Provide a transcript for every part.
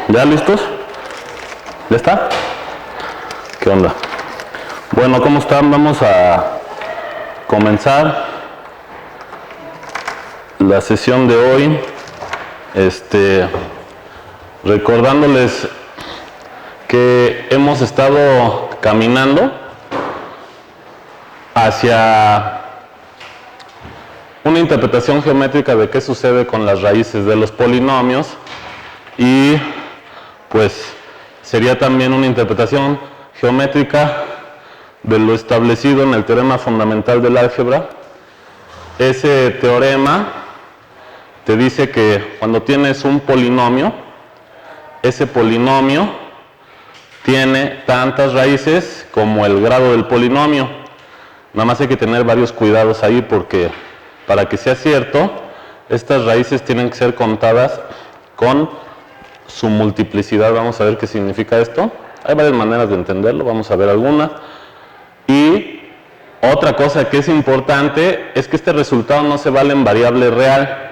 ¿Ya listos? ¿Ya está? ¿Qué onda? Bueno, ¿cómo están? Vamos a comenzar la sesión de hoy. Recordándoles que hemos estado caminando hacia una interpretación geométrica de qué sucede con las raíces de los polinomios y pues sería también una interpretación geométrica de lo establecido en el teorema fundamental del álgebra. Ese teorema te dice que cuando tienes un polinomio, ese polinomio tiene tantas raíces como el grado del polinomio. Nada más hay que tener varios cuidados ahí porque para que sea cierto, estas raíces tienen que ser contadas con su multiplicidad. Vamos a ver qué significa esto. Hay varias maneras de entenderlo, vamos a ver algunas. Y otra cosa que es importante es que este resultado no se vale en variable real.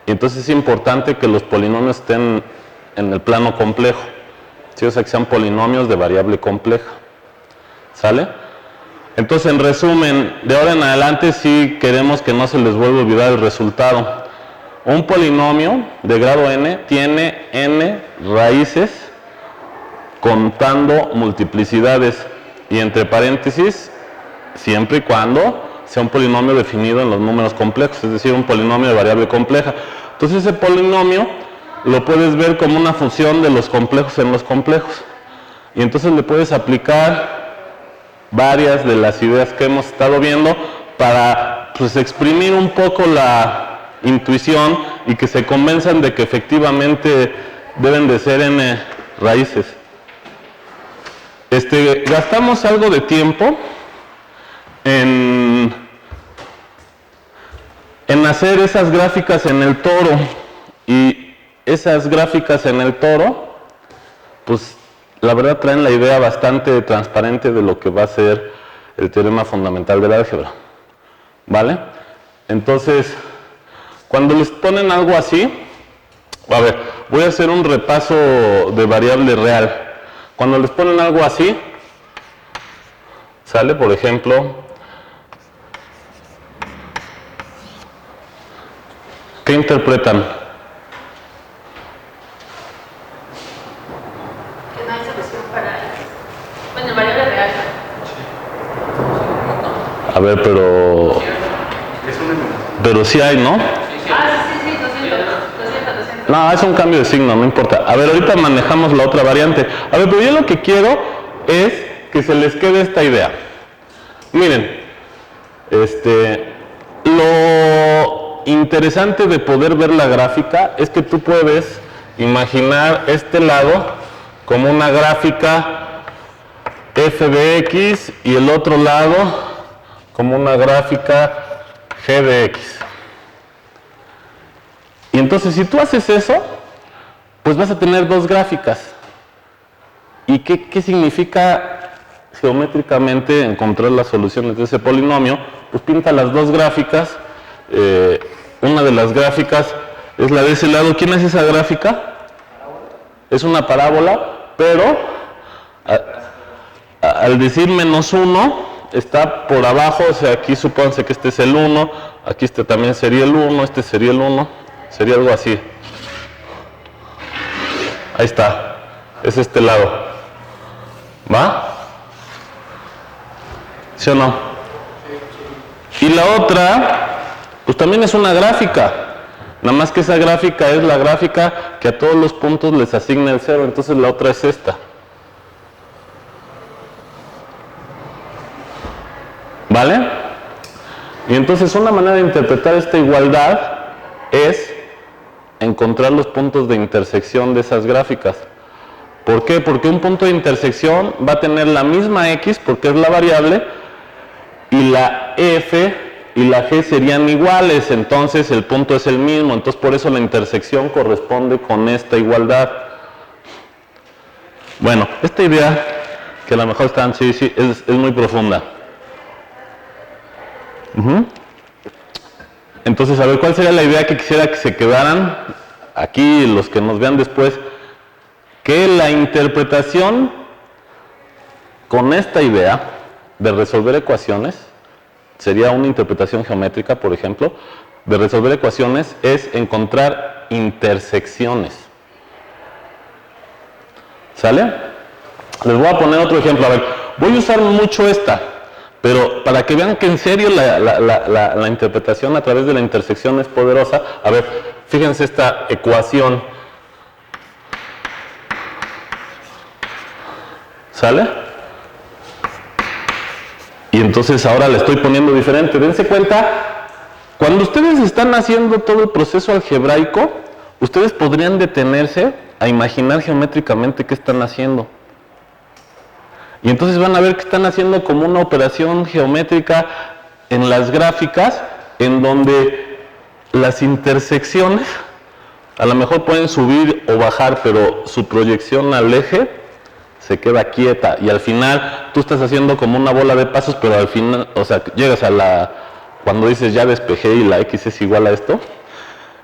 Y entonces es importante que los polinomios estén en el plano complejo. ¿Sí? O sea, que sean polinomios de variable compleja. ¿Sale? Entonces, en resumen, de ahora en adelante sí queremos que no se les vuelva a olvidar el resultado. Un polinomio de grado n tiene n raíces contando multiplicidades y entre paréntesis, siempre y cuando sea un polinomio definido en los números complejos, es decir, un polinomio de variable compleja. Entonces ese polinomio lo puedes ver como una función de los complejos en los complejos. Y entonces le puedes aplicar varias de las ideas que hemos estado viendo para pues, exprimir un poco la intuición y que se convenzan de que efectivamente deben de ser n raíces. Gastamos algo de tiempo en hacer esas gráficas en el toro, y esas gráficas en el toro pues la verdad traen la idea bastante transparente de lo que va a ser el teorema fundamental del álgebra, ¿vale? Entonces, cuando les ponen algo así, a ver, voy a hacer un repaso de variable real. Cuando les ponen algo así, ¿sale? Por ejemplo, ¿qué interpretan? Que no hay solución para eso. Bueno, variable real. A ver, pero sí hay, ¿no? Sí, 200. No, es un cambio de signo, no importa. A ver, ahorita manejamos la otra variante. A ver, pero yo lo que quiero es que se les quede esta idea. Miren, lo interesante de poder ver la gráfica es que tú puedes imaginar este lado como una gráfica f de x y el otro lado como una gráfica g de x. Y entonces si tú haces eso, pues vas a tener dos gráficas. ¿Y qué significa geométricamente encontrar las soluciones de ese polinomio? Pues pinta las dos gráficas. Una de las gráficas es la de ese lado. ¿Quién es esa gráfica? Es una parábola, pero al decir menos 1 está por abajo. O sea, aquí supónganse que este es el 1, aquí este también sería el 1, este sería el 1. Sería algo así. Ahí está. Es este lado. ¿Va? ¿Sí o no? Y la otra, pues también es una gráfica. Nada más que esa gráfica es la gráfica que a todos los puntos les asigna el 0. Entonces la otra es esta. ¿Vale? Y entonces una manera de interpretar esta igualdad es encontrar los puntos de intersección de esas gráficas. ¿Por qué? Porque un punto de intersección va a tener la misma x, porque es la variable, y la f y la g serían iguales, entonces el punto es el mismo, entonces por eso la intersección corresponde con esta igualdad. Bueno, esta idea, que a lo mejor están, sí, es muy profunda. Entonces, a ver, ¿cuál sería la idea que quisiera que se quedaran aquí, los que nos vean después? que la interpretación con esta idea de resolver ecuaciones, sería una interpretación geométrica, por ejemplo, de resolver ecuaciones es encontrar intersecciones. ¿Sale? Les voy a poner otro ejemplo. A ver, voy a usar mucho esta, pero para que vean que en serio la interpretación a través de la intersección es poderosa. A ver, fíjense esta ecuación. ¿Sale? Y entonces ahora le estoy poniendo diferente. Dense cuenta, cuando ustedes están haciendo todo el proceso algebraico, ustedes podrían detenerse a imaginar geométricamente qué están haciendo. Y entonces van a ver que están haciendo como una operación geométrica en las gráficas, en donde las intersecciones a lo mejor pueden subir o bajar, pero su proyección al eje se queda quieta, y al final tú estás haciendo como una bola de pasos, pero al final, o sea, llegas a cuando dices ya despejé y la X es igual a esto,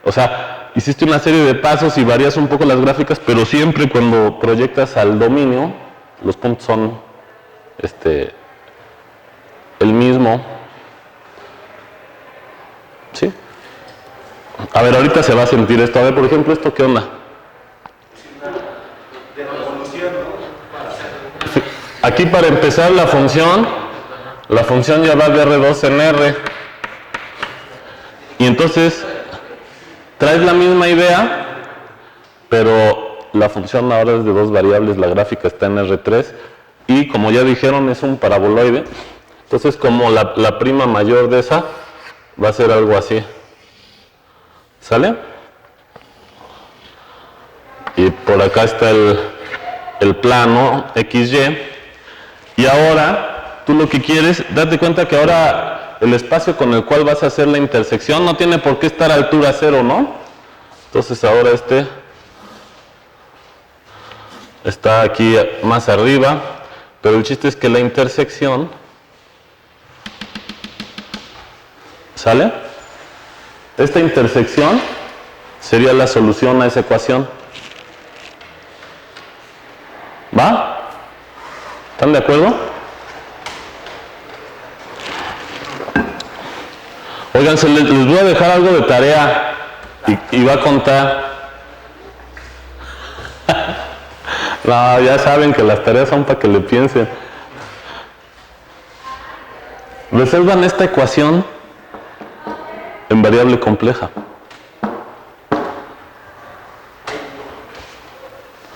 o sea, hiciste una serie de pasos y varías un poco las gráficas, pero siempre cuando proyectas al dominio, los puntos son el mismo. ¿Sí? A ver, ahorita se va a sentir esto. A ver, por ejemplo, ¿esto qué onda? Aquí para empezar la función ya va de R2 en R. Y entonces traes la misma idea, pero la función ahora es de dos variables, la gráfica está en R3, y como ya dijeron es un paraboloide. Entonces como la prima mayor de esa va a ser algo así. ¿Sale? Y por acá está el plano XY. Y ahora, tú lo que quieres, date cuenta que ahora el espacio con el cual vas a hacer la intersección no tiene por qué estar a altura cero, ¿no? Entonces ahora está aquí más arriba, pero el chiste es que la intersección, ¿sale? Esta intersección sería la solución a esa ecuación. ¿Va? ¿Están de acuerdo? Oigan, les voy a dejar algo de tarea y va a contar. No, ya saben que las tareas son para que le piensen. Resuelvan esta ecuación en variable compleja.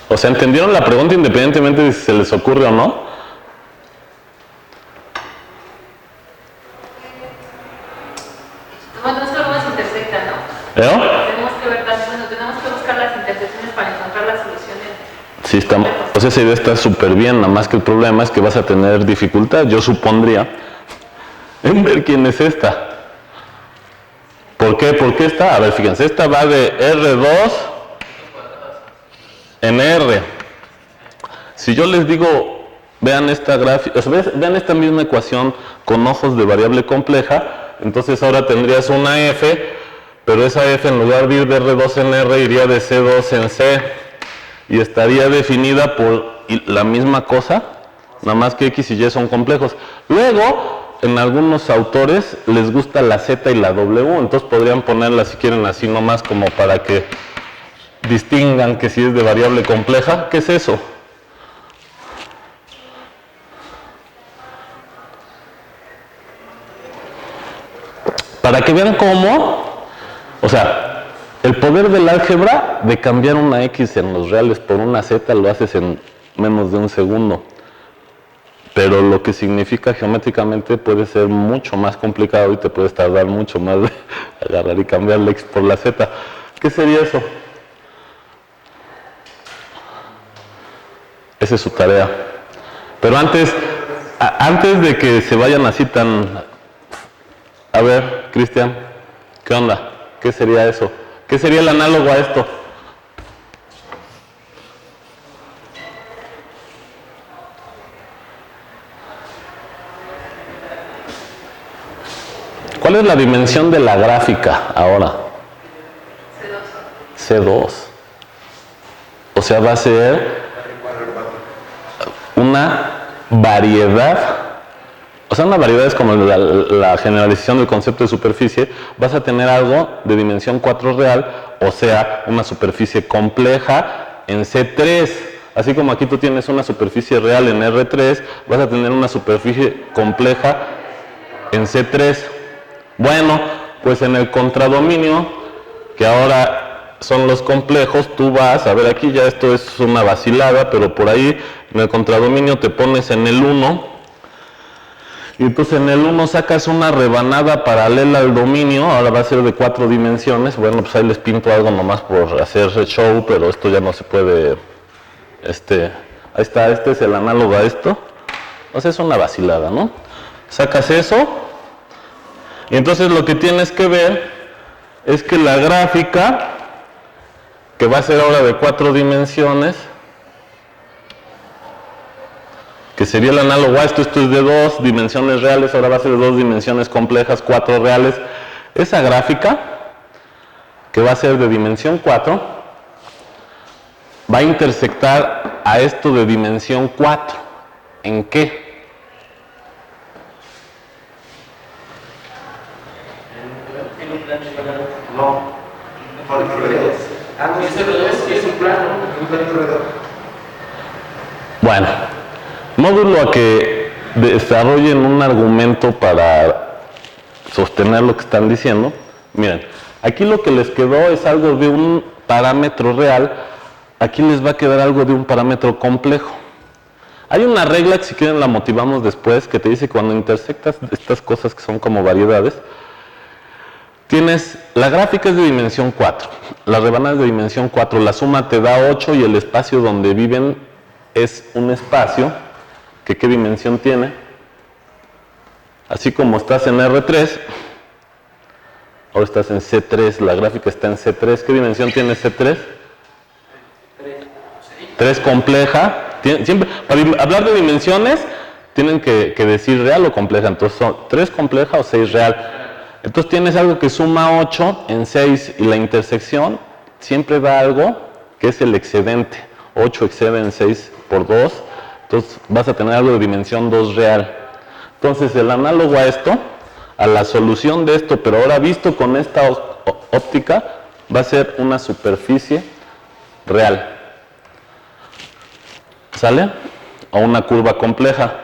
O sea, ¿entendieron la pregunta independientemente de si se les ocurre o no? Bueno, solo nos intersectan, ¿no? Tenemos que ver, bueno, tenemos que buscar las intersecciones para encontrar la solución. Sí, pues esa idea está súper bien, nada más que el problema es que vas a tener dificultad, yo supondría, en ver quién es esta. ¿Por qué? ¿Por qué esta? A ver, fíjense, esta va de R2 en R. Si yo les digo, vean esta gráfica, o sea, vean esta misma ecuación con ojos de variable compleja, entonces ahora tendrías una F, pero esa F en lugar de ir de R2 en R iría de C2 en C, y estaría definida por la misma cosa, nada más que X y Y son complejos. Luego, en algunos autores les gusta la Z y la W, entonces podrían ponerla si quieren así nomás como para que distingan que si es de variable compleja. ¿Qué es eso? Para que vean cómo, o sea, el poder del álgebra de cambiar una X en los reales por una Z lo haces en menos de un segundo. Pero lo que significa geométricamente puede ser mucho más complicado y te puedes tardar mucho más de agarrar y cambiar la X por la Z. ¿Qué sería eso? Esa es su tarea. Pero antes de que se vayan así tan... A ver, Cristian, ¿qué onda? ¿Qué sería eso? ¿Qué sería el análogo a esto? ¿Cuál es la dimensión de la gráfica ahora? C2. C2. O sea, va a ser una variedad. O sea, una variedad es como la generalización del concepto de superficie. Vas a tener algo de dimensión 4 real, o sea, una superficie compleja en C3. Así como aquí tú tienes una superficie real en R3, vas a tener una superficie compleja en C3. Bueno, pues en el contradominio, que ahora son los complejos, tú vas, a ver, aquí ya esto es una vacilada, pero por ahí en el contradominio te pones en el 1, y entonces en el 1 sacas una rebanada paralela al dominio, ahora va a ser de 4 dimensiones. Bueno, pues ahí les pinto algo nomás por hacer show, pero esto ya no se puede, ahí está, este es el análogo a esto, o sea, es una vacilada, ¿no? Sacas eso, y entonces lo que tienes que ver es que la gráfica, que va a ser ahora de 4 dimensiones, que sería el análogo a esto es de 2 dimensiones reales, ahora va a ser de 2 dimensiones complejas, 4 reales. Esa gráfica, que va a ser de dimensión 4, va a intersectar a esto de dimensión 4. ¿En qué? No. Es un plano. Bueno, módulo a que desarrollen un argumento para sostener lo que están diciendo. Miren, aquí lo que les quedó es algo de un parámetro real, aquí les va a quedar algo de un parámetro complejo. Hay una regla que si quieren la motivamos después, que te dice que cuando intersectas estas cosas que son como variedades, tienes, la gráfica es de dimensión 4, la rebanada es de dimensión 4, la suma te da 8 y el espacio donde viven es un espacio que ¿qué dimensión tiene? Así como estás en R3, ahora estás en C3, la gráfica está en C3, ¿qué dimensión tiene C3? 3 compleja. Siempre, para hablar de dimensiones, tienen que decir real o compleja, entonces son 3 compleja o 6 real. Entonces tienes algo que suma 8 en 6 y la intersección siempre da algo que es el excedente. 8 excede en 6 por 2, entonces vas a tener algo de dimensión 2 real. Entonces el análogo a esto, a la solución de esto, pero ahora visto con esta óptica, va a ser una superficie real. ¿Sale? O una curva compleja.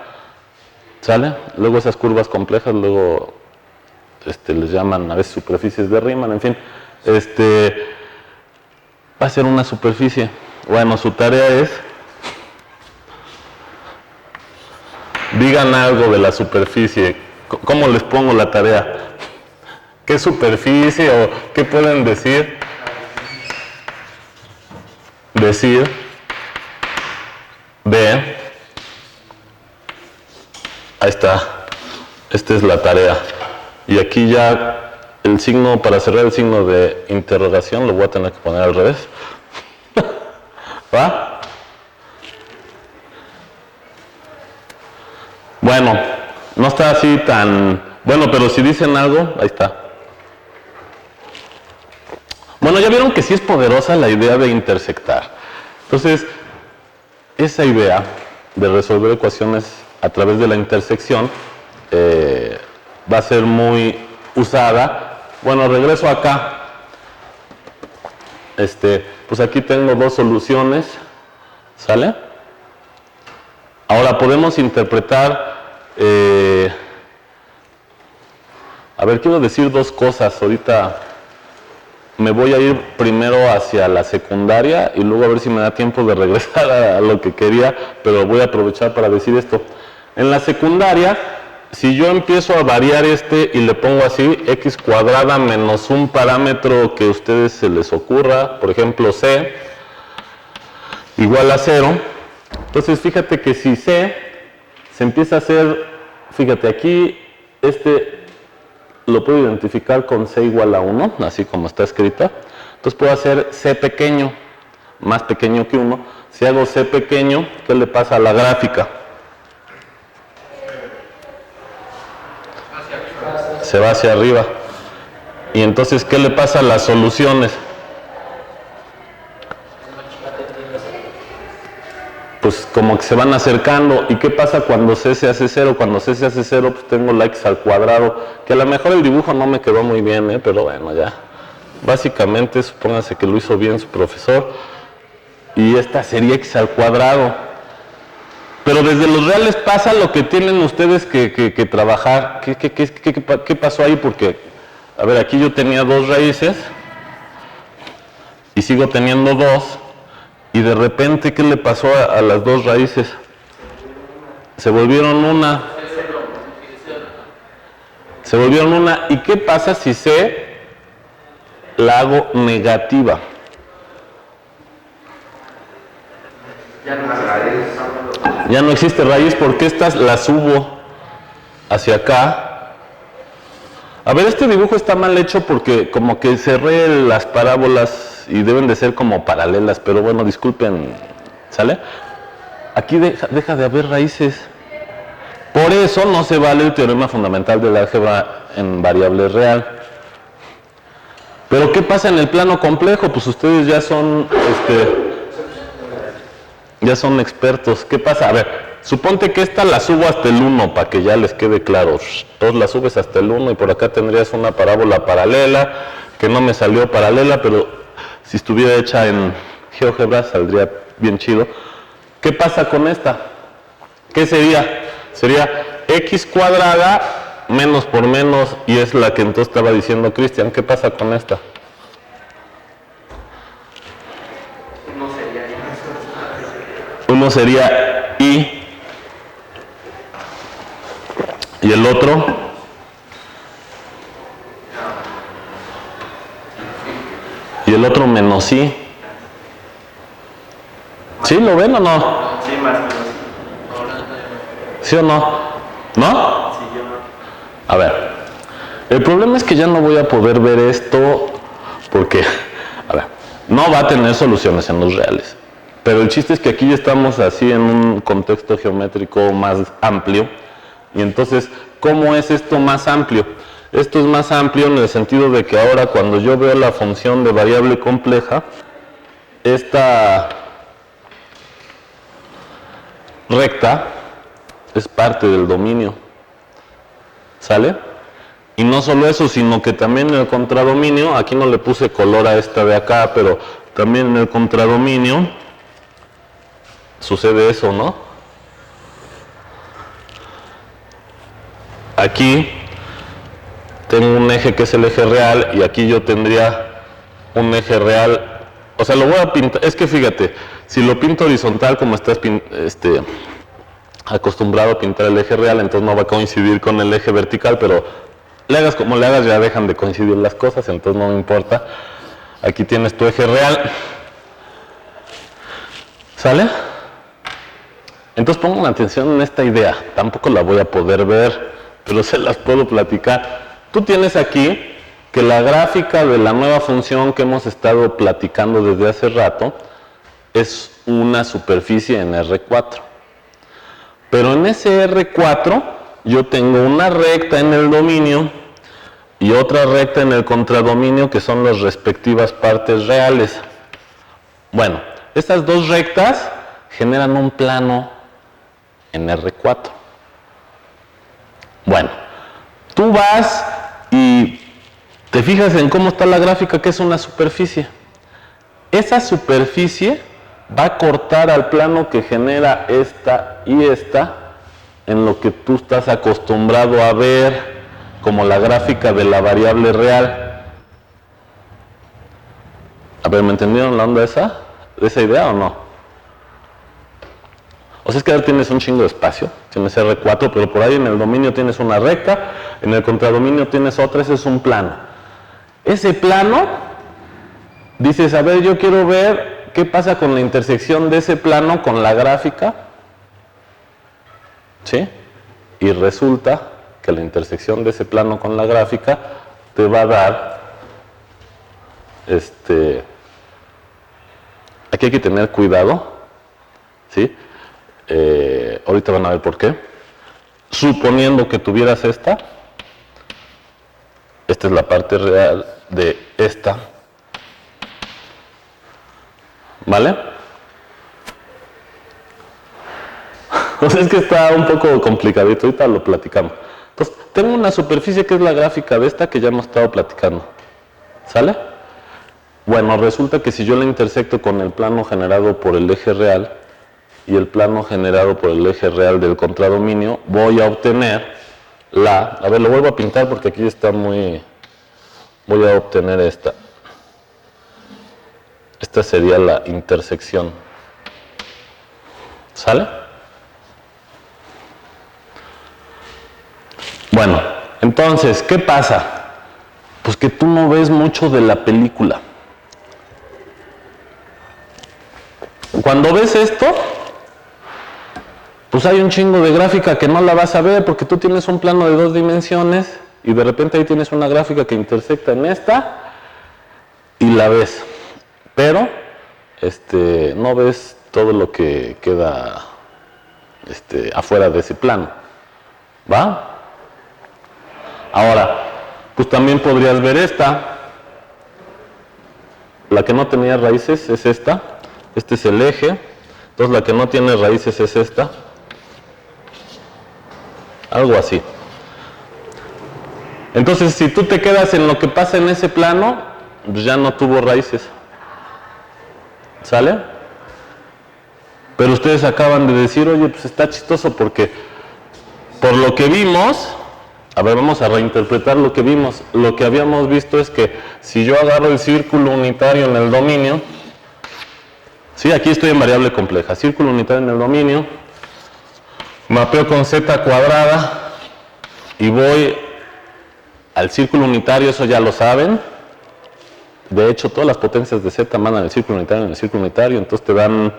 ¿Sale? Luego esas curvas complejas, luego les llaman a veces superficies de Riemann, en fin. Va a ser una superficie. Bueno, su tarea es, digan algo de la superficie. ¿Cómo les pongo la tarea? ¿Qué superficie o qué pueden decir? Decir de, ahí está, esta es la tarea. Y aquí ya el signo, para cerrar el signo de interrogación, lo voy a tener que poner al revés. ¿Va? Bueno, no está así tan... Bueno, pero si dicen algo, ahí está. Bueno, ya vieron que sí es poderosa la idea de intersectar. Entonces, esa idea de resolver ecuaciones a través de la intersección va a ser muy usada. Bueno, regreso acá. Pues aquí tengo 2 soluciones. ¿Sale? Ahora podemos interpretar... a ver, quiero decir 2 cosas. Ahorita me voy a ir primero hacia la secundaria y luego a ver si me da tiempo de regresar a lo que quería, pero voy a aprovechar para decir esto. En la secundaria, si yo empiezo a variar y le pongo así, x cuadrada menos un parámetro que a ustedes se les ocurra, por ejemplo c, igual a 0, entonces fíjate que si c se empieza a hacer, fíjate aquí, lo puedo identificar con c igual a 1, así como está escrita. Entonces puedo hacer c pequeño, más pequeño que 1. Si hago c pequeño, ¿qué le pasa a la gráfica? Se va hacia arriba. Y entonces, ¿qué le pasa a las soluciones? pues como que se van acercando. ¿Y qué pasa cuando C se hace 0? Cuando C se hace 0, pues tengo la x al cuadrado, que a lo mejor el dibujo no me quedó muy bien, pero bueno, ya. Básicamente, supónganse que lo hizo bien su profesor, y esta sería x al cuadrado. Pero desde los reales pasa lo que tienen ustedes que trabajar. ¿Qué pasó ahí? Porque, a ver, aquí yo tenía 2 raíces, y sigo teniendo 2, y de repente, ¿qué le pasó a las 2 raíces? Se volvieron una. Se volvieron una. ¿Y qué pasa si C la hago negativa? Ya no existe raíz porque estas las subo hacia acá. A ver, este dibujo está mal hecho porque como que cerré las parábolas y deben de ser como paralelas, pero bueno, disculpen, ¿sale? Aquí deja de haber raíces. Por eso no se vale el teorema fundamental del álgebra en variable real. Pero ¿qué pasa en el plano complejo? Pues ustedes ya son expertos. ¿Qué pasa? A ver, suponte que esta la subo hasta el 1 para que ya les quede claro. Entonces la subes hasta el 1 y por acá tendrías una parábola paralela, que no me salió paralela, pero si estuviera hecha en GeoGebra saldría bien chido. ¿Qué pasa con esta? ¿Qué sería? Sería x cuadrada menos por menos, y es la que entonces estaba diciendo Cristian. ¿Qué pasa con esta? Uno sería i, y el otro menos i. ¿Sí lo ven o no? Sí, más o menos. ¿Sí o no? ¿No? Sí, yo no. A ver, el problema es que ya no voy a poder ver esto porque, a ver, no va a tener soluciones en los reales. Pero el chiste es que aquí ya estamos así en un contexto geométrico más amplio. Y entonces, ¿cómo es esto más amplio? Esto es más amplio en el sentido de que ahora cuando yo veo la función de variable compleja, esta recta es parte del dominio. ¿Sale? Y no solo eso, sino que también en el contradominio, aquí no le puse color a esta de acá, pero también en el contradominio sucede eso, ¿no? Aquí tengo un eje que es el eje real y aquí yo tendría un eje real. O sea, lo voy a pintar, es que fíjate, si lo pinto horizontal como estás acostumbrado a pintar el eje real, entonces no va a coincidir con el eje vertical, pero le hagas como le hagas, ya dejan de coincidir las cosas, entonces no me importa. Aquí tienes tu eje real. ¿Sale? Entonces pongan atención en esta idea. Tampoco la voy a poder ver, pero se las puedo platicar. Tú tienes aquí que la gráfica de la nueva función que hemos estado platicando desde hace rato es una superficie en R4. Pero en ese R4 yo tengo una recta en el dominio y otra recta en el contradominio, que son las respectivas partes reales. Bueno, estas dos rectas generan un plano en R4. Bueno, tú vas y te fijas en cómo está la gráfica, que es una superficie. Esa superficie va a cortar al plano que genera esta y esta en lo que tú estás acostumbrado a ver como la gráfica de la variable real. A ver, ¿me entendieron la onda de esa idea o no? O sea, es que ahora tienes un chingo de espacio, tienes R4, pero por ahí en el dominio tienes una recta, en el contradominio tienes otra, ese es un plano. Ese plano, dices, a ver, yo quiero ver qué pasa con la intersección de ese plano con la gráfica, ¿sí? Y resulta que la intersección de ese plano con la gráfica te va a dar, aquí hay que tener cuidado, ¿sí? Ahorita van a ver por qué. Suponiendo que tuvieras esta es la parte real de esta, ¿vale? O sea, es que está un poco complicadito, ahorita lo platicamos. Entonces, tengo una superficie que es la gráfica de esta que ya hemos estado platicando. ¿Sale? Bueno, resulta que si yo la intersecto con el plano generado por el eje real y el plano generado por el eje real del contradominio, voy a obtener a ver, lo vuelvo a pintar porque aquí está muy... Voy a obtener esta. Esta sería la intersección. ¿Sale? Bueno, entonces, ¿qué pasa? Pues que tú no ves mucho de la película. Cuando ves esto, pues hay un chingo de gráfica que no la vas a ver porque tú tienes un plano de 2 dimensiones y de repente ahí tienes una gráfica que intersecta en esta y la ves. Pero no ves todo lo que queda afuera de ese plano. ¿Va? Ahora, pues también podrías ver esta. La que no tenía raíces es esta. Este es el eje. Entonces la que no tiene raíces es esta. Algo así. Entonces, si tú te quedas en lo que pasa en ese plano, pues ya no tuvo raíces. ¿Sale? Pero ustedes acaban de decir, oye, pues está chistoso porque por lo que vimos, a ver, vamos a reinterpretar lo que vimos. Lo que habíamos visto es que si yo agarro el círculo unitario en el dominio, sí, aquí estoy en variable compleja, círculo unitario en el dominio, mapeo con z cuadrada y voy al círculo unitario, eso ya lo saben. De hecho, todas las potencias de z mandan el círculo unitario en el círculo unitario, entonces te dan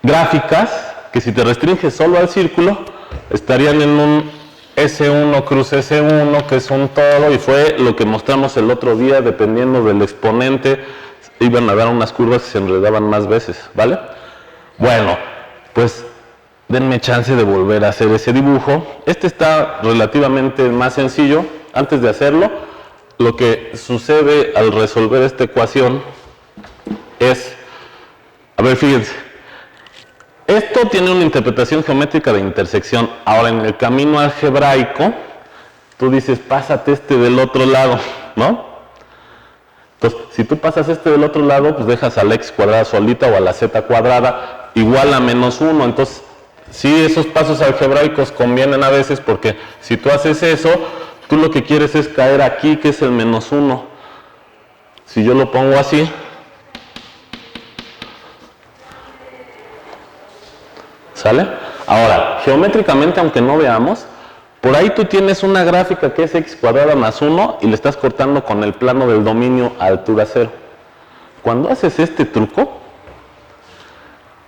gráficas que si te restringes solo al círculo, estarían en un S1 cruz S1, que es un todo, y fue lo que mostramos el otro día, dependiendo del exponente, iban a dar unas curvas que se enredaban más veces, ¿vale? Bueno, pues denme chance de volver a hacer ese dibujo. Este está relativamente más sencillo. Antes de hacerlo, lo que sucede al resolver esta ecuación es, a ver, fíjense, esto tiene una interpretación geométrica de intersección. Ahora, en el camino algebraico, tú dices, pásate del otro lado, ¿no? Entonces, si tú pasas del otro lado, pues dejas a la x cuadrada solita o a la z cuadrada igual a menos 1. Entonces, sí, esos pasos algebraicos convienen a veces porque si tú haces eso, tú lo que quieres es caer aquí, que es el menos 1. Si yo lo pongo así, ¿sale? Ahora, geométricamente, aunque no veamos, por ahí tú tienes una gráfica que es x cuadrada más 1 y le estás cortando con el plano del dominio a altura 0. Cuando haces este truco,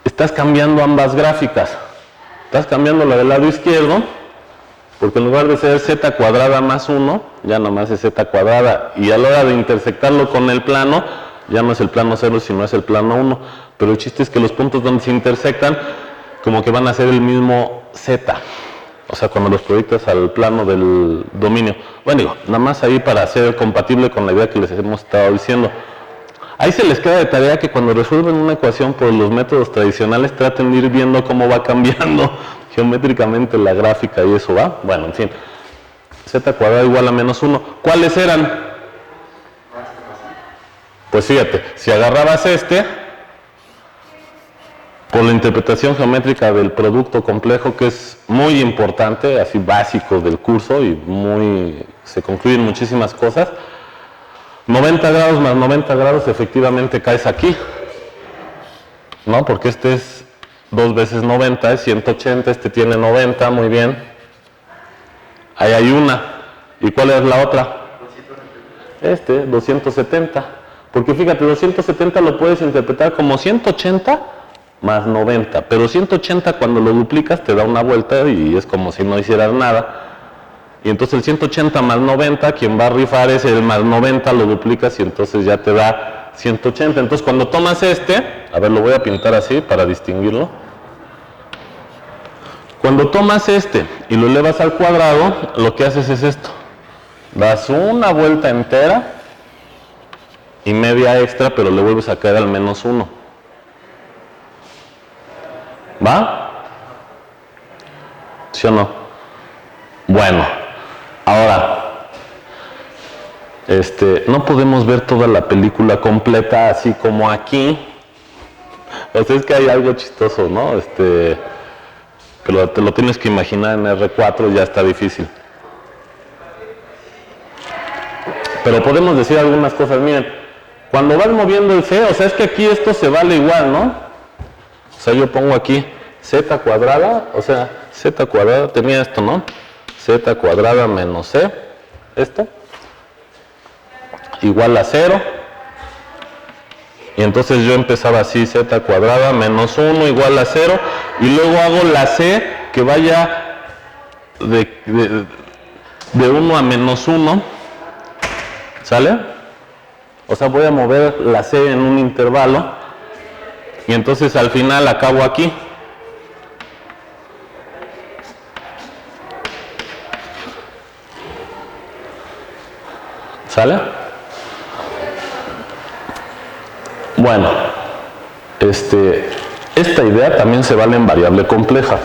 estás cambiando ambas gráficas. Estás cambiando la del lado izquierdo, porque en lugar de ser z cuadrada más 1, ya nomás es z cuadrada, y a la hora de intersectarlo con el plano, ya no es el plano 0, sino es el plano 1. Pero el chiste es que los puntos donde se intersectan, como que van a ser el mismo z. O sea, cuando los proyectas al plano del dominio. Bueno, digo, nada más ahí para ser compatible con la idea que les hemos estado diciendo. Ahí se les queda de tarea que cuando resuelven una ecuación por los métodos tradicionales traten de ir viendo cómo va cambiando geométricamente la gráfica y eso va. Bueno, en fin. Z cuadrada igual a menos 1. ¿Cuáles eran? Pues fíjate, si agarrabas por la interpretación geométrica del producto complejo, que es muy importante, así básico del curso y se concluyen muchísimas cosas, 90 grados más 90 grados efectivamente caes aquí, ¿no? Porque este es 2 veces 90, es 180, este tiene 90, muy bien. Ahí hay una. ¿Y cuál es la otra? 270. Porque fíjate, 270 lo puedes interpretar como 180 más 90, pero 180 cuando lo duplicas te da una vuelta y es como si no hicieras nada. Y entonces el 180 más 90, quien va a rifar es el más 90, lo duplicas y entonces ya te da 180. Entonces cuando tomas a ver, lo voy a pintar así para distinguirlo. Cuando tomas y lo elevas al cuadrado, lo que haces es esto. Das una vuelta entera y media extra, pero le vuelves a caer al menos 1. ¿Va? ¿Sí o no? Bueno, ahora, no podemos ver toda la película completa así como aquí. O sea, es que hay algo chistoso, ¿no? Pero te lo tienes que imaginar en R4, ya está difícil. Pero podemos decir algunas cosas. Miren, cuando vas moviendo el C, o sea, es que aquí esto se vale igual, ¿no? O sea, yo pongo aquí Z cuadrada, o sea, Z cuadrada, tenía esto, ¿no? Z cuadrada menos C, esto, igual a 0. Y entonces yo empezaba así, Z cuadrada menos 1 igual a 0, y luego hago la C que vaya de 1 a menos 1, ¿sale? O sea, voy a mover la C en un intervalo, y entonces al final acabo aquí. ¿Sale? Bueno, esta idea también se vale en variable compleja.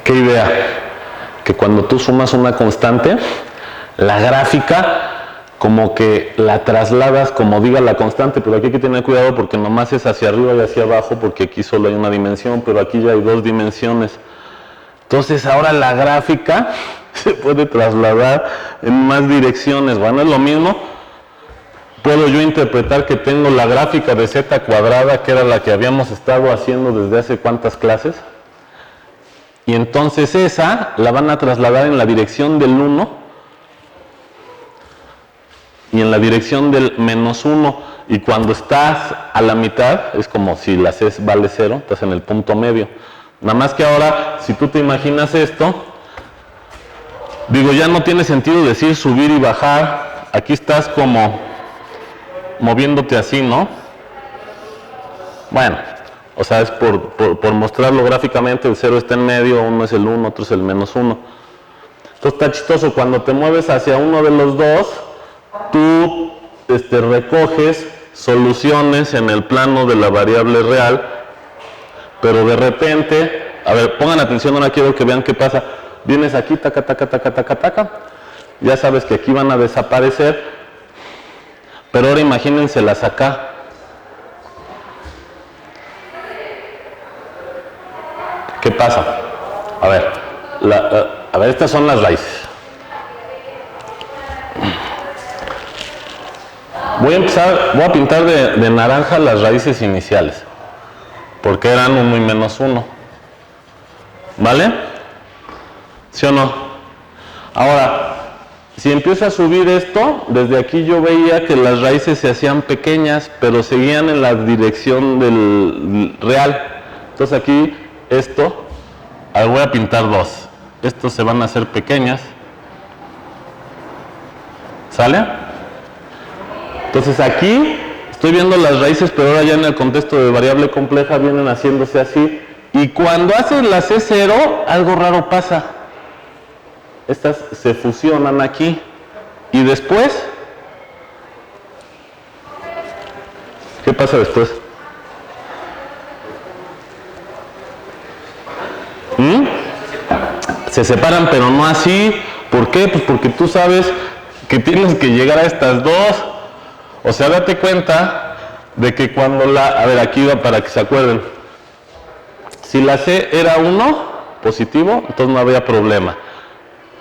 ¿Qué idea? Que cuando tú sumas una constante, la gráfica como que la trasladas como diga la constante, pero aquí hay que tener cuidado porque nomás es hacia arriba y hacia abajo, porque aquí solo hay una dimensión, pero aquí ya hay dos dimensiones. Entonces ahora la gráfica se puede trasladar en más direcciones. Bueno, es lo mismo. Puedo yo interpretar que tengo la gráfica de Z cuadrada, que era la que habíamos estado haciendo desde hace cuántas clases. Y entonces esa la van a trasladar en la dirección del 1 y en la dirección del menos 1. Y cuando estás a la mitad, es como si la C vale 0, estás en el punto medio. Nada más que ahora, si tú te imaginas esto, digo, ya no tiene sentido decir subir y bajar. Aquí estás como moviéndote así, ¿no? Bueno, o sea, es por mostrarlo gráficamente, el 0 está en medio, uno es el 1, otro es el menos 1. Entonces está chistoso, cuando te mueves hacia uno de los dos, tú recoges soluciones en el plano de la variable real, pero de repente, a ver, pongan atención, ahora quiero que vean qué pasa. Vienes aquí, taca, taca, taca, taca, taca, ya sabes que aquí van a desaparecer, pero ahora imagínenselas acá. ¿Qué pasa? A ver, estas son las raíces. Voy a pintar de naranja las raíces iniciales, porque eran 1 y menos 1. ¿Vale? ¿Sí o no? Ahora, si empiezo a subir esto, desde aquí yo veía que las raíces se hacían pequeñas, pero seguían en la dirección del real. Entonces aquí, voy a pintar dos. Estos se van a hacer pequeñas. ¿Sale? Entonces aquí estoy viendo las raíces, pero ahora ya en el contexto de variable compleja vienen haciéndose así. Y cuando haces la C0, algo raro pasa. Estas se fusionan aquí. Y después, ¿qué pasa después? Se separan, pero no así. ¿Por qué? Pues porque tú sabes que tienes que llegar a estas dos. O sea, date cuenta de que cuando a ver, aquí va para que se acuerden. Si la C era 1 positivo, entonces no había problema.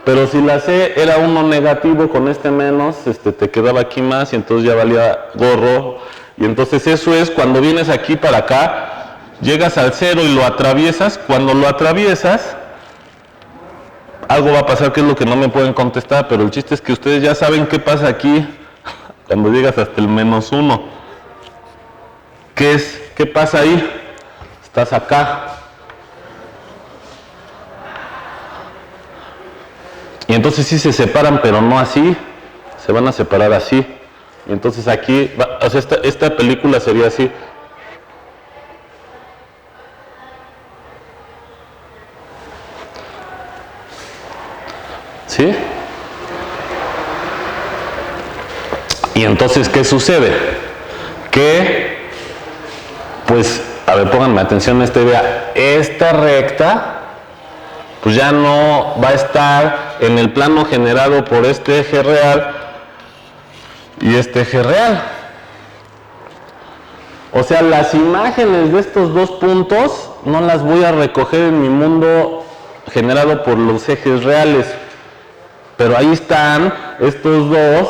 Pero si la C era 1 negativo, con este menos, te quedaba aquí más y entonces ya valía gorro. Y entonces eso es cuando vienes aquí para acá, llegas al 0 y lo atraviesas. Cuando lo atraviesas, algo va a pasar que es lo que no me pueden contestar, pero el chiste es que ustedes ya saben qué pasa aquí cuando llegas hasta el menos 1. ¿Qué pasa ahí? Estás acá. Y entonces sí se separan, pero no así. Se van a separar así. Y entonces aquí, o sea, esta película sería así. ¿Sí? Y entonces, ¿qué sucede? Que, pues, a ver, pónganme atención a esta idea. Esta recta pues ya no va a estar en el plano generado por este eje real y este eje real. O sea, las imágenes de estos dos puntos no las voy a recoger en mi mundo generado por los ejes reales. Pero ahí están, estos dos,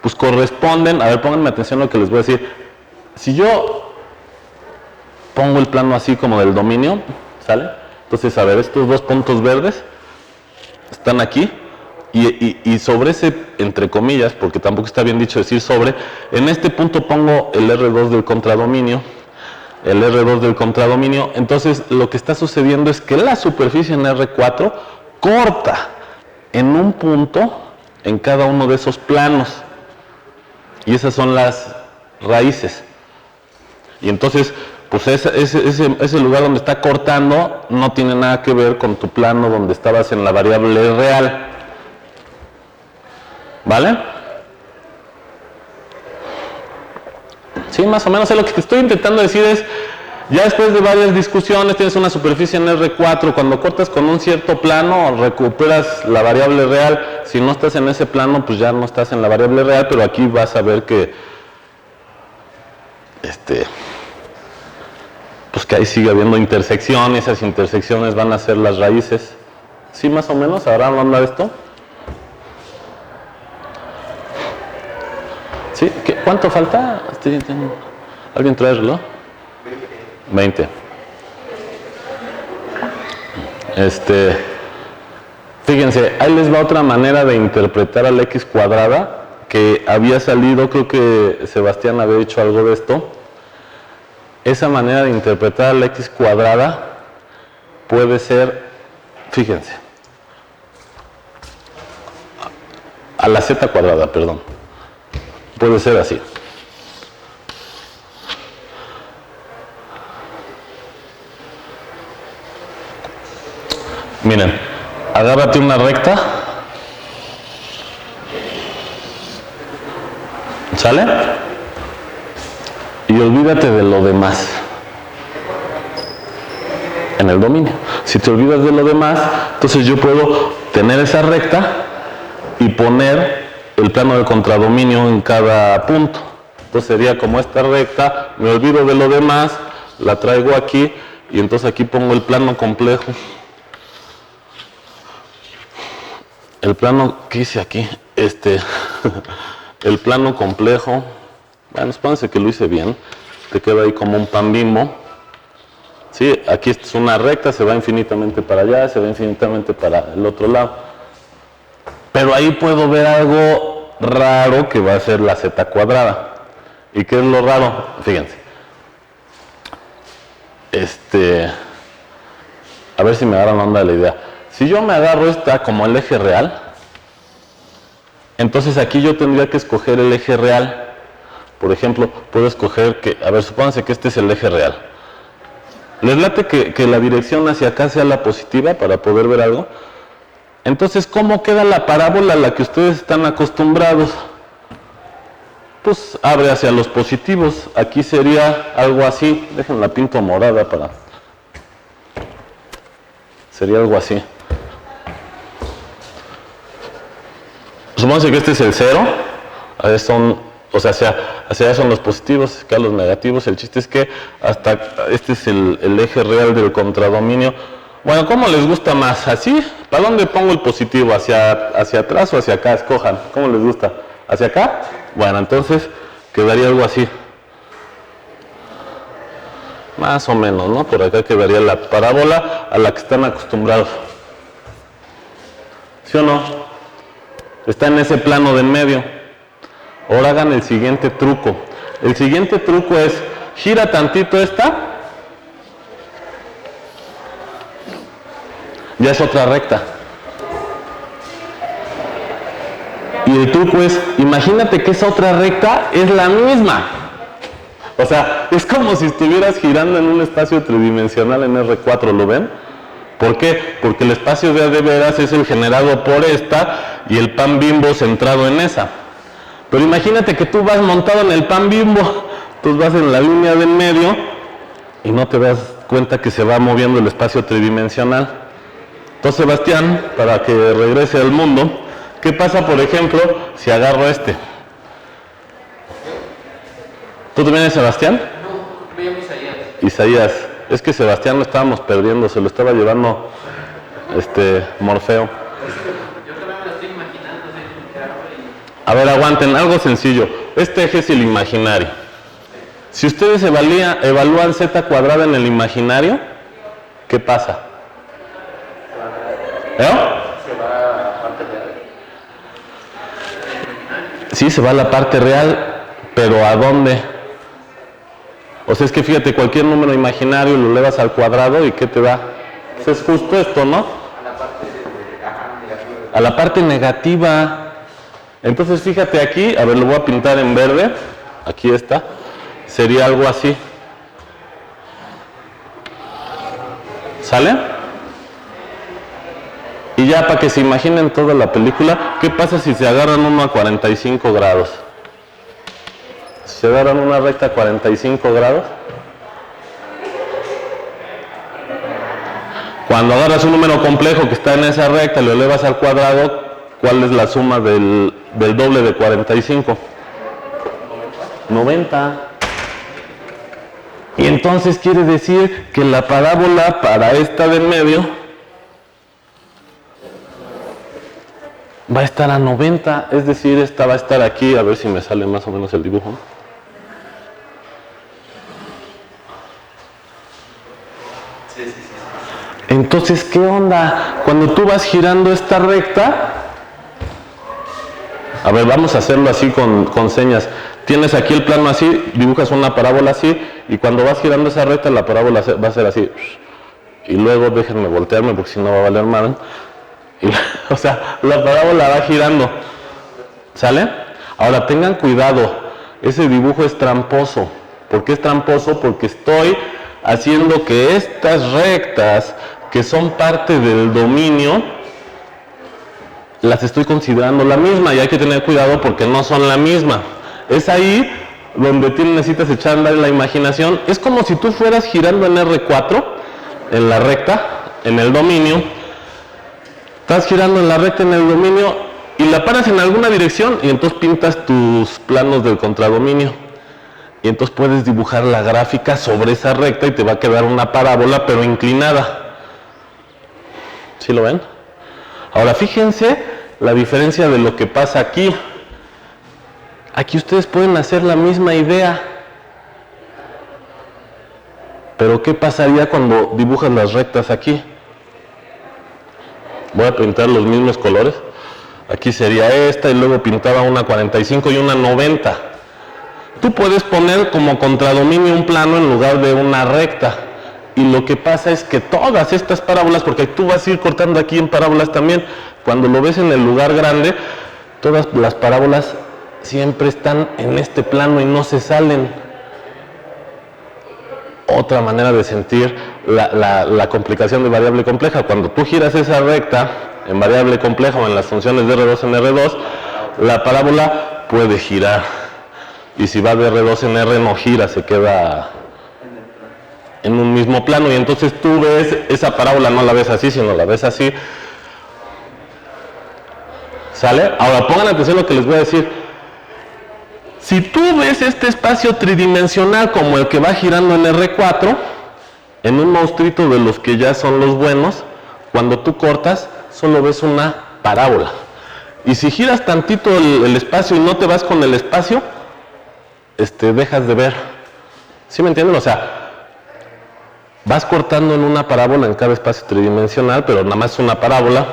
pues corresponden, a ver, pónganme atención a lo que les voy a decir. Si yo pongo el plano así como del dominio, ¿sale? Entonces, a ver, estos dos puntos verdes están aquí. Y sobre ese, entre comillas, porque tampoco está bien dicho decir sobre, en este punto pongo el R2 del contradominio, entonces lo que está sucediendo es que la superficie en R4 corta en un punto en cada uno de esos planos, y esas son las raíces, y entonces, pues ese lugar donde está cortando no tiene nada que ver con tu plano donde estabas en la variable real. ¿Vale? Sí, más o menos. Lo que te estoy intentando decir es, ya después de varias discusiones, tienes una superficie en R4, cuando cortas con un cierto plano, recuperas la variable real. Si no estás en ese plano, pues ya no estás en la variable real, pero aquí vas a ver que, pues que ahí sigue habiendo intersecciones, esas intersecciones van a ser las raíces. Sí, más o menos. ¿Ahora no anda esto? ¿Sí? ¿Cuánto falta? ¿Alguien trae el reloj? 20. Fíjense, ahí les va otra manera de interpretar a la x cuadrada que había salido, creo que Sebastián había dicho algo de esto. Esa manera de interpretar a la x cuadrada puede ser, fíjense, a la z cuadrada, perdón. Puede ser así. Miren, agárrate una recta. ¿Sale? Y olvídate de lo demás. En el dominio. Si te olvidas de lo demás, entonces yo puedo tener esa recta y poner el plano de contradominio en cada punto. Entonces sería como esta recta, me olvido de lo demás, la traigo aquí y entonces aquí pongo el plano complejo. El plano, ¿qué hice aquí? El plano complejo, bueno, espérense que lo hice bien, te queda ahí como un pan Bimbo. Sí, aquí es una recta, se va infinitamente para allá, se va infinitamente para el otro lado. Pero ahí puedo ver algo raro que va a ser la z cuadrada. ¿Y qué es lo raro? Fíjense. A ver si me agarran onda de la idea. Si yo me agarro esta como el eje real, entonces aquí yo tendría que escoger el eje real. Por ejemplo, puedo escoger que, a ver, supónganse que este es el eje real. ¿Les late que la dirección hacia acá sea la positiva para poder ver algo? Entonces, ¿cómo queda la parábola a la que ustedes están acostumbrados? Pues abre hacia los positivos. Aquí sería algo así. Déjenla pinto morada para... Sería algo así. Supónganse que este es el 0. Hacia allá son los positivos, acá los negativos. El chiste es que hasta este es el eje real del contradominio. Bueno, ¿cómo les gusta más? ¿Así? ¿Para dónde pongo el positivo? ¿Hacia atrás o hacia acá? Escojan. ¿Cómo les gusta? ¿Hacia acá? Bueno, entonces quedaría algo así. Más o menos, ¿no? Por acá quedaría la parábola a la que están acostumbrados. ¿Sí o no? Está en ese plano de en medio. Ahora hagan el siguiente truco. El siguiente truco es, gira tantito esta. Ya es otra recta. Y el truco es, imagínate que esa otra recta es la misma. O sea, es como si estuvieras girando en un espacio tridimensional en R4, ¿lo ven? ¿Por qué? Porque el espacio de a de veras es el generado por esta y el pan Bimbo centrado en esa. Pero imagínate que tú vas montado en el pan Bimbo, tú vas en la línea de en medio y no te das cuenta que se va moviendo el espacio tridimensional. Entonces, Sebastián, para que regrese al mundo, ¿qué pasa, por ejemplo, si agarro este? ¿Tú también eres Sebastián? No, me llamo Isaías. Isaías. Es que Sebastián lo estábamos perdiendo, se lo estaba llevando Morfeo. Yo también me lo estoy imaginando, A ver, aguanten, algo sencillo. Este eje es el imaginario. Si ustedes evalúan z cuadrada en el imaginario, ¿qué pasa? Se va a la parte real. Sí, se va a la parte real, pero ¿a dónde? O sea, es que fíjate, cualquier número imaginario lo elevas al cuadrado y ¿qué te da? Pues es justo esto, ¿no? A la parte negativa. A la parte negativa. Entonces, fíjate aquí, a ver, lo voy a pintar en verde. Aquí está. Sería algo así. ¿Sale? Y ya para que se imaginen toda la película, ¿qué pasa si se agarran uno a 45 grados? Si se agarran una recta a 45 grados. Cuando agarras un número complejo que está en esa recta y lo elevas al cuadrado, ¿cuál es la suma del doble de 45? 90. Y entonces quiere decir que la parábola para esta de en medio va a estar a 90, es decir, esta va a estar aquí, a ver si me sale más o menos el dibujo. Sí. Entonces, ¿qué onda? Cuando tú vas girando esta recta, a ver, vamos a hacerlo así con señas. Tienes aquí el plano así, dibujas una parábola así, y cuando vas girando esa recta, la parábola va a ser así. Y luego déjenme voltearme porque si no va a valer mal. O sea, la parábola va girando. ¿Sale? Ahora tengan cuidado, ese dibujo es tramposo. ¿Por qué es tramposo? Porque estoy haciendo que estas rectas, que son parte del dominio, las estoy considerando la misma, y hay que tener cuidado porque no son la misma. Es ahí donde necesitas echar a andar la imaginación. Es como si tú fueras girando en R4, en la recta, en el dominio. Estás girando en la recta en el dominio y la paras en alguna dirección y entonces pintas tus planos del contradominio. Y entonces puedes dibujar la gráfica sobre esa recta y te va a quedar una parábola pero inclinada. ¿Sí lo ven? Ahora fíjense la diferencia de lo que pasa aquí. Aquí ustedes pueden hacer la misma idea. Pero ¿qué pasaría cuando dibujas las rectas aquí? Voy a pintar los mismos colores. Aquí sería esta y luego pintaba una 45 y una 90. Tú puedes poner como contradominio un plano en lugar de una recta. Y lo que pasa es que todas estas parábolas, porque tú vas a ir cortando aquí en parábolas también, cuando lo ves en el lugar grande, todas las parábolas siempre están en este plano y no se salen. Otra manera de sentir la complicación de variable compleja. Cuando tú giras esa recta en variable compleja o en las funciones de R2 en R2, la parábola puede girar. Y si va de R2 en R no gira, se queda en un mismo plano. Y entonces tú ves esa parábola, no la ves así, sino la ves así. ¿Sale? Ahora pongan atención a lo que les voy a decir. Si tú ves este espacio tridimensional como el que va girando en R4, en un monstruito de los que ya son los buenos, cuando tú cortas, solo ves una parábola. Y si giras tantito el espacio y no te vas con el espacio, dejas de ver. ¿Sí me entienden? O sea, vas cortando en una parábola en cada espacio tridimensional, pero nada más una parábola.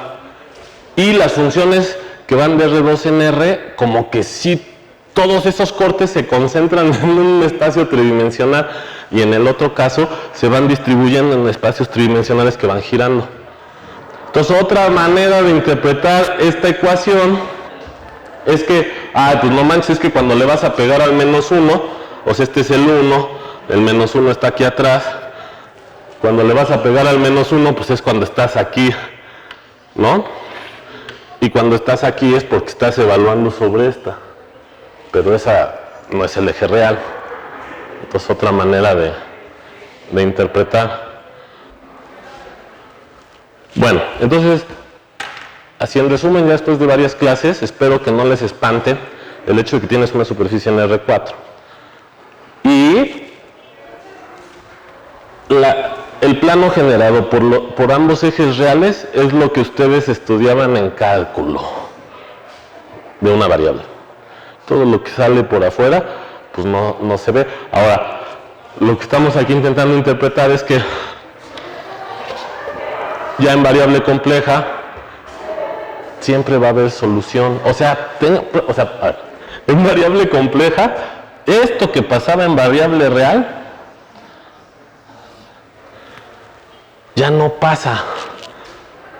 Y las funciones que van de R2 en R, como que sí, todos esos cortes se concentran en un espacio tridimensional y en el otro caso se van distribuyendo en espacios tridimensionales que van girando. Entonces, otra manera de interpretar esta ecuación es que, pues no manches, es que cuando le vas a pegar al menos 1, o sea, este es el 1, el menos 1 está aquí atrás. Cuando le vas a pegar al menos 1, pues es cuando estás aquí, ¿no? Y cuando estás aquí es porque estás evaluando sobre esta. Pero esa no es el eje real. Entonces, otra manera de interpretar. Bueno, entonces, así en resumen, ya después de varias clases, espero que no les espante el hecho de que tienes una superficie en R4. Y el plano generado por ambos ejes reales es lo que ustedes estudiaban en cálculo de una variable. Todo lo que sale por afuera, pues no se ve. Ahora, lo que estamos aquí intentando interpretar es que ya en variable compleja siempre va a haber solución. O sea, a ver, en variable compleja, esto que pasaba en variable real ya no pasa.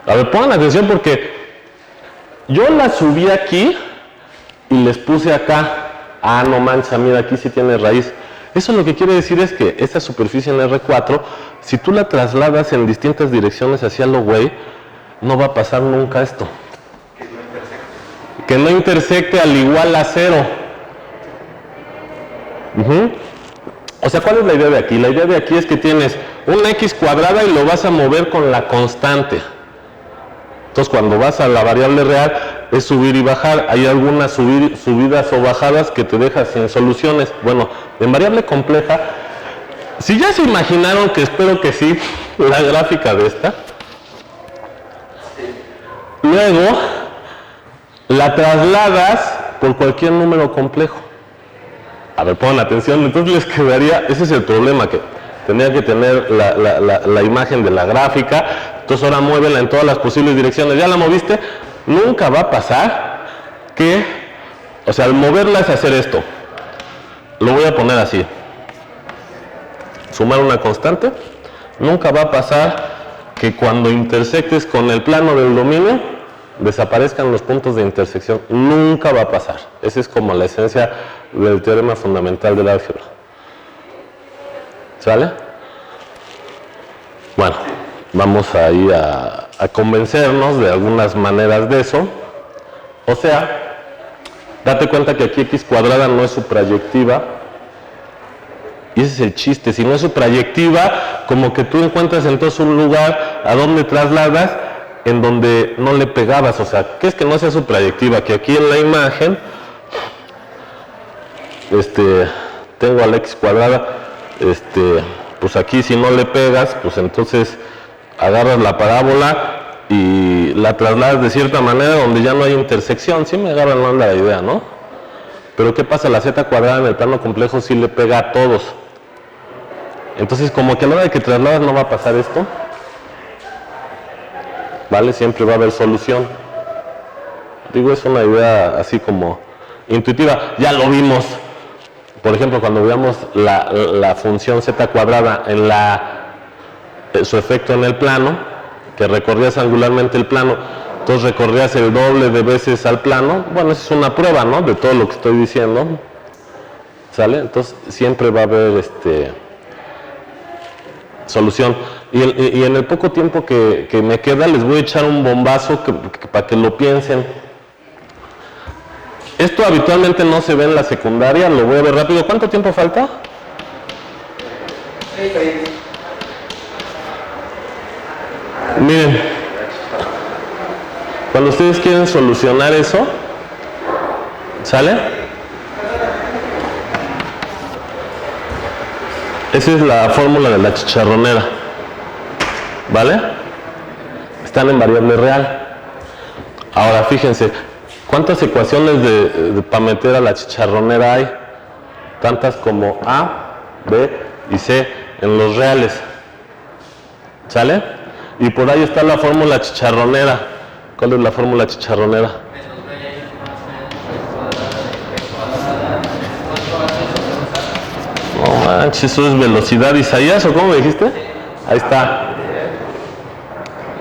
A ver, pongan atención porque yo la subí aquí y les puse acá. Ah, no mancha, mira, aquí sí tiene raíz. Eso lo que quiere decir es que esta superficie en R4, si tú la trasladas en distintas direcciones hacia lo güey, no va a pasar nunca esto. Que no intersecte al igual a 0. O sea, ¿cuál es la idea de aquí? La idea de aquí es que tienes una x cuadrada y lo vas a mover con la constante. Entonces, cuando vas a la variable real, es subir y bajar. Hay algunas subidas o bajadas que te dejas sin soluciones. Bueno, en variable compleja, si ya se imaginaron, que espero que sí, la gráfica de esta, luego la trasladas por cualquier número complejo. A ver, pongan atención, entonces les quedaría, ese es el problema, que tendría que tener la imagen de la gráfica. Entonces ahora muévela en todas las posibles direcciones. ¿Ya la moviste? Nunca va a pasar que, o sea, al moverla es hacer esto. Lo voy a poner así. Sumar una constante. Nunca va a pasar que cuando intersectes con el plano del dominio desaparezcan los puntos de intersección. Nunca va a pasar. Esa es como la esencia del teorema fundamental del álgebra. ¿Sale? Bueno, vamos ahí a convencernos de algunas maneras de eso. O sea, date cuenta que aquí x cuadrada no es suprayectiva. Y ese es el chiste. Si no es suprayectiva, como que tú encuentras entonces un lugar a donde trasladas en donde no le pegabas. O sea, ¿qué es que no sea suprayectiva? Que aquí en la imagen tengo a la x cuadrada, pues aquí si no le pegas, pues entonces agarras la parábola y la trasladas de cierta manera donde ya no hay intersección. Sí me agarran onda la idea, ¿no? Pero ¿qué pasa? La z cuadrada en el plano complejo sí le pega a todos. Entonces, como que a la hora de que trasladas no va a pasar esto, ¿vale? Siempre va a haber solución. Digo, es una idea así como intuitiva. Ya lo vimos. Por ejemplo, cuando veamos la función z cuadrada en su efecto en el plano, que recorrías angularmente el plano, entonces recorrías el doble de veces al plano. Bueno, esa es una prueba, ¿no?, de todo lo que estoy diciendo. ¿Sale? Entonces siempre va a haber solución. Y en el poco tiempo que me queda les voy a echar un bombazo para que lo piensen. Esto habitualmente no se ve en la secundaria, lo voy a ver rápido. ¿Cuánto tiempo falta? Miren, cuando ustedes quieren solucionar eso, ¿sale? Esa es la fórmula de la chicharronera, ¿vale? Están en variable real. Ahora fíjense, ¿cuántas ecuaciones para meter a la chicharronera hay? Tantas como A, B y C en los reales. ¿Sale? Y por ahí está la fórmula chicharronera. ¿Cuál es la fórmula chicharronera? No manches, eso es velocidad, Isaías, ¿o cómo me dijiste? Ahí está.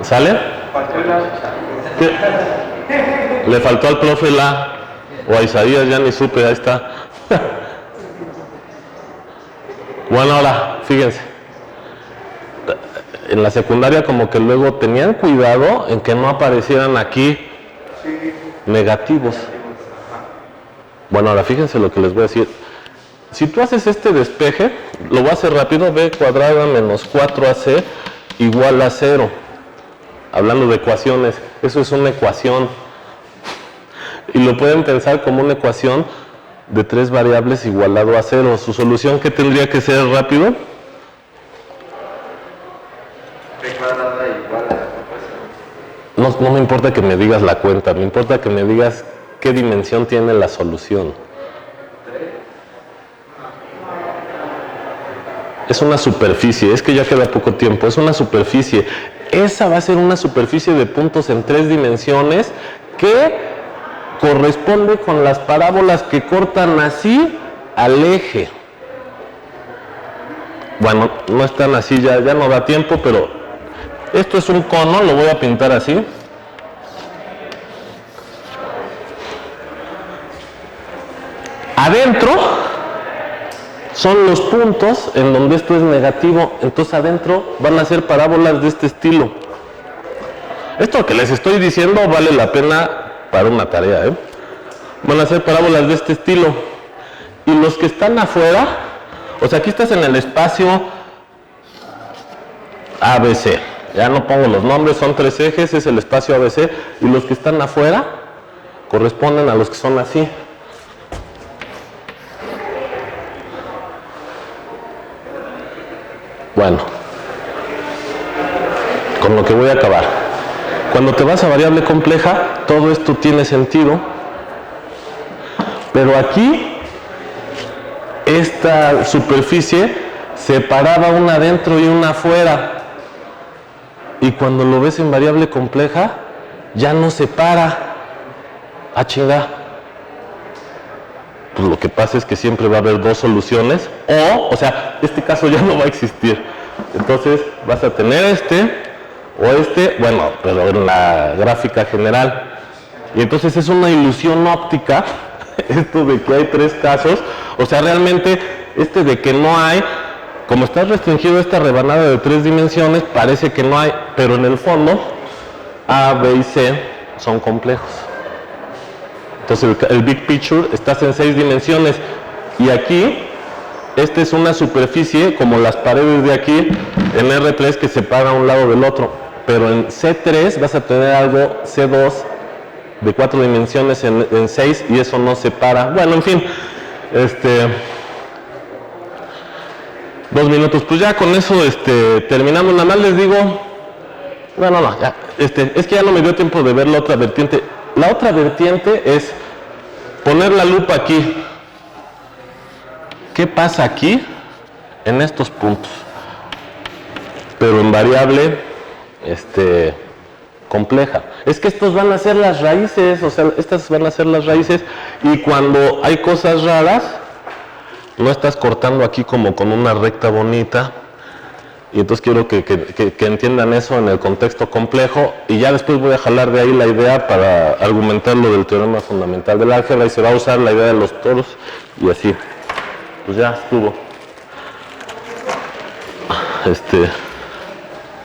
¿Sale? ¿Qué? Le faltó al profe la, o a Isaías, ya ni supe, ahí está. Bueno, ahora, fíjense. En la secundaria como que luego tenían cuidado en que no aparecieran aquí negativos. Bueno, ahora fíjense lo que les voy a decir. Si tú haces este despeje, lo voy a hacer rápido, b cuadrada menos 4ac igual a 0. hablando de ecuaciones, eso es una ecuación. Y lo pueden pensar como una ecuación de 3 variables igualado a 0. ¿Su solución qué tendría que ser rápido? B cuadrada igual a la ecuación. No me importa que me digas la cuenta, me importa que me digas qué dimensión tiene la solución. Es una superficie, es que ya queda poco tiempo, es una superficie. Esa va a ser una superficie de puntos en 3 dimensiones que corresponde con las parábolas que cortan así al eje. Bueno, no están así, ya no da tiempo, pero esto es un cono, lo voy a pintar así. Adentro son los puntos en donde esto es negativo, entonces adentro van a ser parábolas de este estilo. Esto que les estoy diciendo vale la pena para una tarea, ¿eh? Van a ser parábolas de este estilo. Y los que están afuera, o sea, aquí estás en el espacio ABC. Ya no pongo los nombres, son 3 ejes, es el espacio ABC. Y los que están afuera corresponden a los que son así. Bueno, con lo que voy a acabar. Cuando te vas a variable compleja, todo esto tiene sentido, pero aquí esta superficie separaba una adentro y una afuera, y cuando lo ves en variable compleja, ya no separa. Ah, chinga. Pues lo que pasa es que siempre va a haber 2 soluciones, o sea, este caso ya no va a existir. Entonces vas a tener este o este, bueno, pero en la gráfica general. Y entonces es una ilusión óptica, esto de que hay 3 casos. O sea, realmente este de que no hay, como está restringido esta rebanada de 3 dimensiones, parece que no hay, pero en el fondo A, B y C son complejos. Entonces el big picture estás en 6 dimensiones, y aquí esta es una superficie como las paredes de aquí en R3 que separa un lado del otro, pero en C3 vas a tener algo C2 de 4 dimensiones en 6, y eso no separa. Bueno, en fin, 2 minutos, pues ya con eso terminamos. Nada más les digo, bueno, no, ya, es que ya no me dio tiempo de ver la otra vertiente. La otra vertiente es poner la lupa aquí. ¿Qué pasa aquí en estos puntos? Pero en variable compleja. Es que estos van a ser las raíces, o sea, estas van a ser las raíces, y cuando hay cosas raras, no estás cortando aquí como con una recta bonita. Y entonces quiero que entiendan eso en el contexto complejo, y ya después voy a jalar de ahí la idea para argumentar lo del teorema fundamental del álgebra, y se va a usar la idea de los toros, y así. Pues ya estuvo.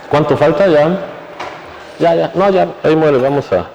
¿Cuánto falta ya? Ya, no, ya, ahí muere, vamos a...